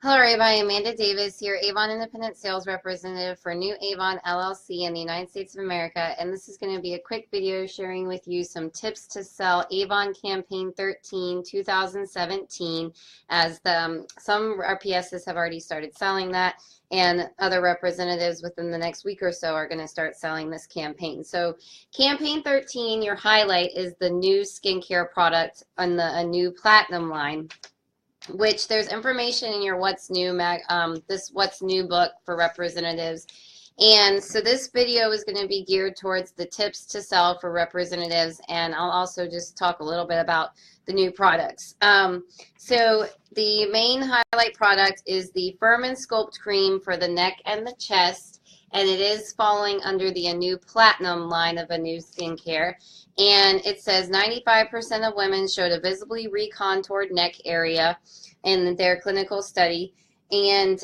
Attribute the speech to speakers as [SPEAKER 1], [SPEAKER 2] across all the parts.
[SPEAKER 1] Hello, everybody. Amanda Davis here, Avon Independent Sales Representative for New Avon LLC in the United States of America. And this is going to be a quick video sharing with you some tips to sell Avon Campaign 13 2017, as some RPSs have already started selling that, and other representatives within the next week or so are going to start selling this campaign. So Campaign 13, your highlight is the new skincare product on a new Platinum line, which there's information in your What's New this What's New book for representatives. And so this video is going to be geared towards the tips to sell for representatives, and I'll also just talk a little bit about the new products. So the main highlight product is the Firm and Sculpt Cream for the neck and the chest, and it is falling under the Anew Platinum line of Anew skincare. And it says 95% of women showed a visibly recontoured neck area in their clinical study. And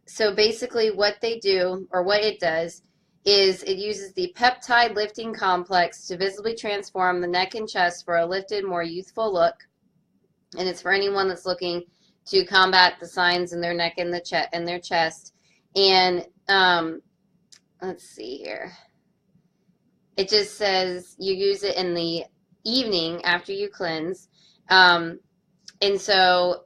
[SPEAKER 1] so basically what they do, or what it does, is it uses the peptide lifting complex to visibly transform the neck and chest for a lifted, more youthful look. And it's for anyone that's looking to combat the signs in their neck and their chest. And let's see here. It just says you use it in the evening after you cleanse. And so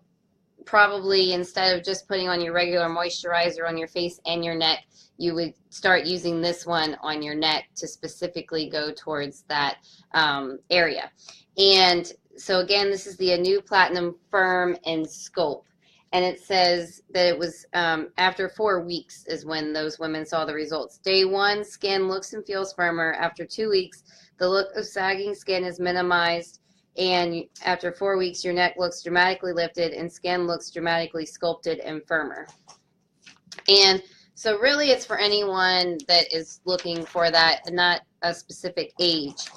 [SPEAKER 1] probably instead of just putting on your regular moisturizer on your face and your neck, you would start using this one on your neck to specifically go towards that area. And so again, this is the Anew Platinum Firm and Sculpt. And it says that it was after 4 weeks is when those women saw the results. Day 1, skin looks and feels firmer. After 2 weeks, the look of sagging skin is minimized. And after 4 weeks, your neck looks dramatically lifted and skin looks dramatically sculpted and firmer. And so really it's for anyone that is looking for that, and not a specific age.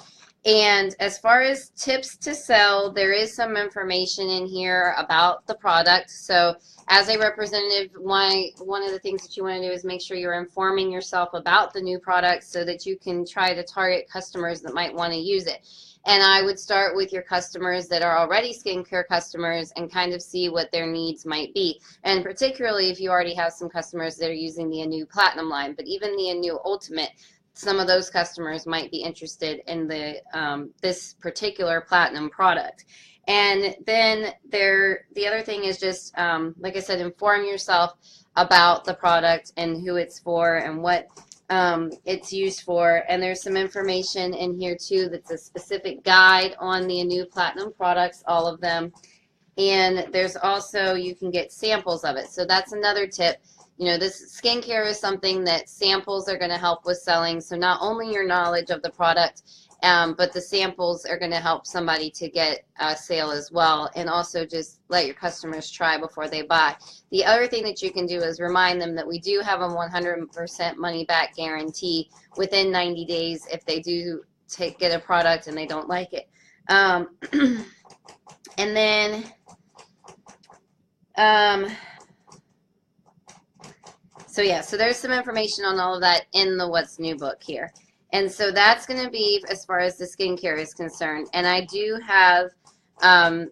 [SPEAKER 1] And as far as tips to sell, there is some information in here about the product. So as a representative, one of the things that you want to do is make sure you're informing yourself about the new product so that you can try to target customers that might want to use it. And I would start with your customers that are already skincare customers and kind of see what their needs might be. And particularly if you already have some customers that are using the Anew Platinum line, but even the Anew Ultimate, some of those customers might be interested in the this particular Platinum product. And then the other thing is just, like I said, inform yourself about the product and who it's for and what it's used for. And there's some information in here too that's a specific guide on the Anew Platinum products, all of them. And there's also, you can get samples of it. So that's another tip. You know, this skincare is something that samples are going to help with selling. So not only your knowledge of the product, but the samples are going to help somebody to get a sale as well. And also just let your customers try before they buy. The other thing that you can do is remind them that we do have a 100% money back guarantee within 90 days if they do get a product and they don't like it. And then so yeah, so there's some information on all of that in the What's New book here. And so that's going to be as far as the skincare is concerned. And I do have a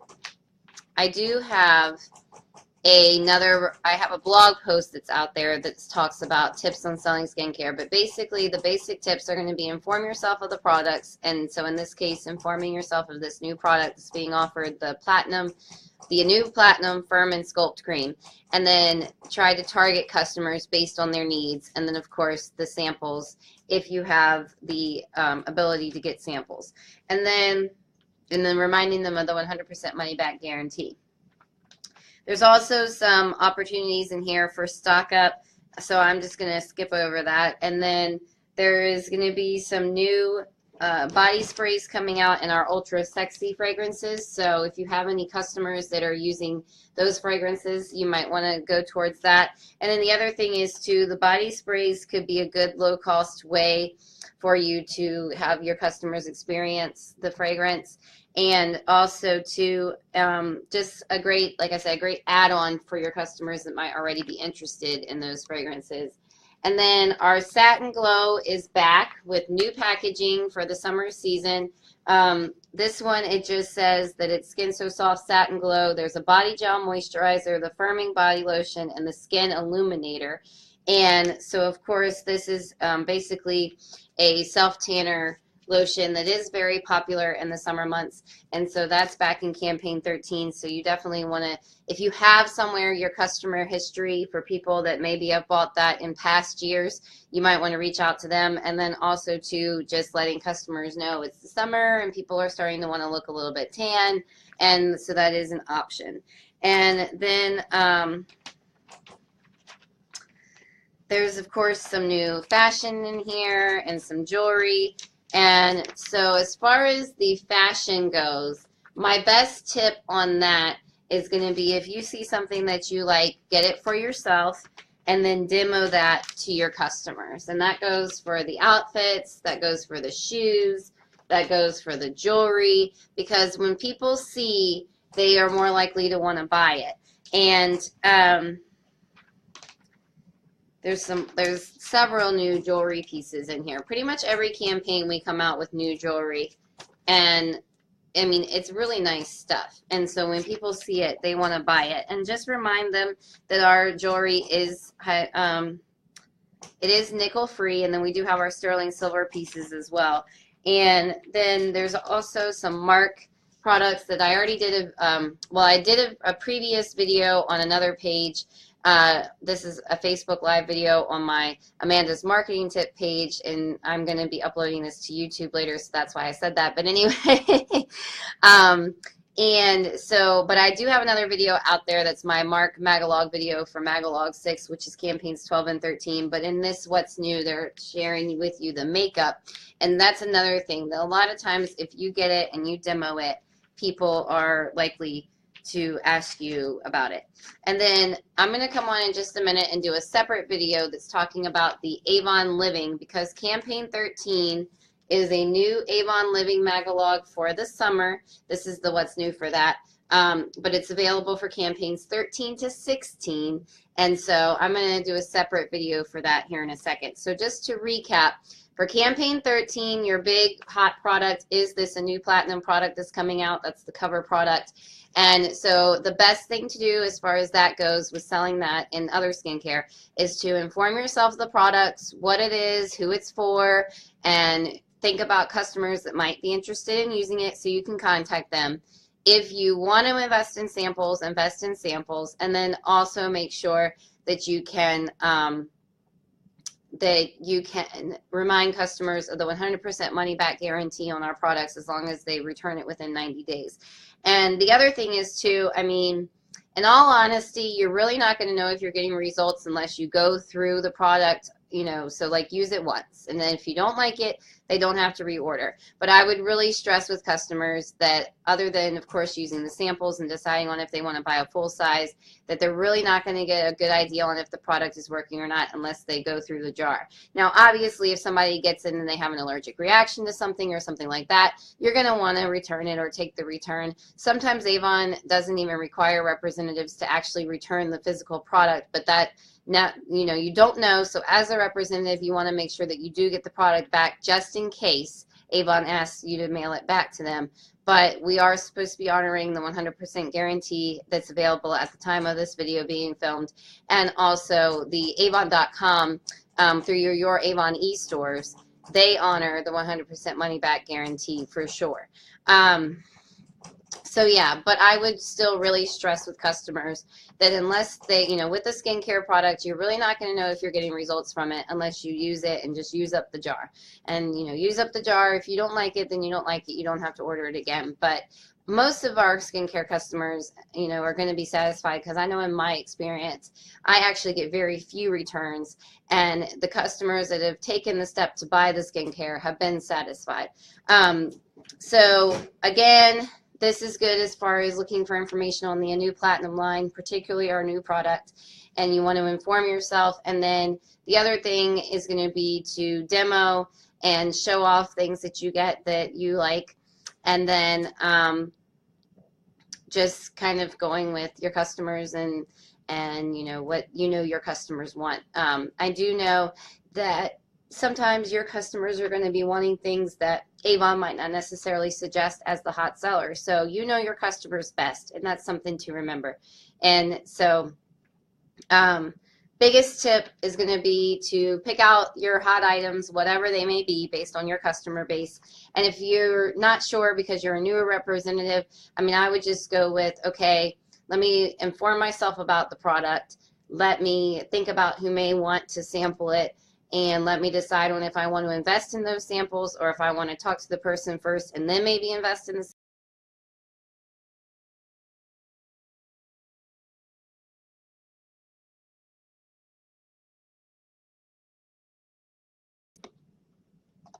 [SPEAKER 1] blog post that's out there that talks about tips on selling skincare. But basically the basic tips are going to be inform yourself of the products. And so in this case, informing yourself of this new product that's being offered, the Anew Platinum Firm and Sculpt Cream, and then try to target customers based on their needs, and then of course the samples if you have the ability to get samples, and then reminding them of the 100% money back guarantee. There's also some opportunities in here for stock up, so I'm just going to skip over that. And then there is going to be some new body sprays coming out in our ultra sexy fragrances. So if you have any customers that are using those fragrances, you might want to go towards that. And then the other thing is too, the body sprays could be a good low cost way for you to have your customers experience the fragrance. And also to just a great, like I said, a great add-on for your customers that might already be interested in those fragrances. And then our Satin Glow is back with new packaging for the summer season. This one, it just says that it's Skin So Soft Satin Glow. There's a body gel moisturizer, the firming body lotion, and the skin illuminator. And so, of course, this is basically a self-tanner lotion that is very popular in the summer months. And so that's back in campaign 13. So you definitely want to, if you have somewhere your customer history for people that maybe have bought that in past years, you might want to reach out to them. And then also to just letting customers know it's the summer and people are starting to want to look a little bit tan. And so that is an option. And then there's, of course, some new fashion in here and some jewelry. And so as far as the fashion goes, my best tip on that is going to be if you see something that you like, get it for yourself and then demo that to your customers. And that goes for the outfits, that goes for the shoes, that goes for the jewelry, because when people see, they are more likely to want to buy it. And there's several new jewelry pieces in here. Pretty much every campaign we come out with new jewelry, and I mean, it's really nice stuff. And so when people see it, they want to buy it. And just remind them that our jewelry is it is nickel free, and then we do have our sterling silver pieces as well. And then there's also some Mark products that I already did I did a previous video on another page. This is a Facebook Live video on my Amanda's Marketing Tip page, and I'm going to be uploading this to YouTube later, so that's why I said that. But anyway, and so, but I do have another video out there that's my Mark Magalog video for Magalog 6, which is campaigns 12 and 13. But in this What's New, they're sharing with you the makeup. And that's another thing, that a lot of times if you get it and you demo it, people are likely to ask you about it. And then I'm going to come on in just a minute and do a separate video that's talking about the Avon Living, because campaign 13 is a new Avon Living Magalog for the summer. This is the What's New for that. But it's available for campaigns 13 to 16. And so I'm going to do a separate video for that here in a second. So just to recap, for campaign 13, your big hot product is this, a new platinum product that's coming out. That's the cover product. And so the best thing to do as far as that goes with selling that in other skincare is to inform yourself of the products, what it is, who it's for, and think about customers that might be interested in using it so you can contact them. If you want to invest in samples, and then also make sure that you can remind customers of the 100% money back guarantee on our products as long as they return it within 90 days. And the other thing is too, I mean, in all honesty, you're really not going to know if you're getting results unless you go through the product, you know, so like use it once. And then if you don't like it, they don't have to reorder. But I would really stress with customers that other than, of course, using the samples and deciding on if they want to buy a full size, that they're really not going to get a good idea on if the product is working or not unless they go through the jar. Now, obviously, if somebody gets in and they have an allergic reaction to something or something like that, you're going to want to return it or take the return. Sometimes Avon doesn't even require representatives to actually return the physical product, but that now, you know, you don't know. So as a representative, you want to make sure that you do get the product back just in case Avon asks you to mail it back to them. But we are supposed to be honoring the 100% guarantee that's available at the time of this video being filmed. And also the Avon.com through your Avon e-stores, they honor the 100% money back guarantee for sure. So yeah, but I would still really stress with customers that unless they, you know, with the skincare product, you're really not going to know if you're getting results from it unless you use it and just use up the jar. And, you know, use up the jar. If you don't like it, then you don't like it. You don't have to order it again. But most of our skincare customers, you know, are going to be satisfied, because I know in my experience, I actually get very few returns, and the customers that have taken the step to buy the skincare have been satisfied. So again, this is good as far as looking for information on the new platinum line, particularly our new product, and you want to inform yourself. And then the other thing is going to be to demo and show off things that you get that you like, and then just kind of going with your customers and you know what you know your customers want. I do know that sometimes your customers are going to be wanting things that Avon might not necessarily suggest as the hot seller. So you know your customers best, and that's something to remember. And so um, biggest tip is going to be to pick out your hot items, whatever they may be, based on your customer base. And if you're not sure because you're a newer representative, I mean, I would just go with, okay, let me inform myself about the product. Let me think about who may want to sample it, and let me decide on if I want to invest in those samples or if I want to talk to the person first and then maybe invest in the.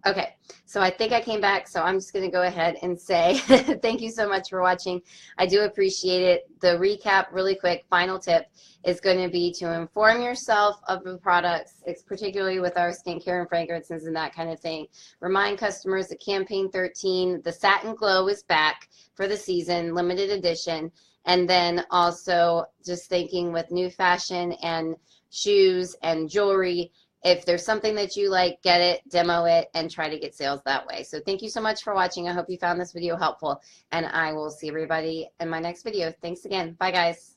[SPEAKER 1] Okay, so I think I came back, so I'm just going to go ahead and say thank you so much for watching. I do appreciate it. The recap, really quick, final tip is going to be to inform yourself of the products, particularly with our skincare and fragrances and that kind of thing. Remind customers that Campaign 13, the Satin Glow is back for the season, limited edition. And then also just thinking with new fashion and shoes and jewelry, if there's something that you like, get it, demo it, and try to get sales that way. So thank you so much for watching. I hope you found this video helpful, and I will see everybody in my next video. Thanks again. Bye, guys.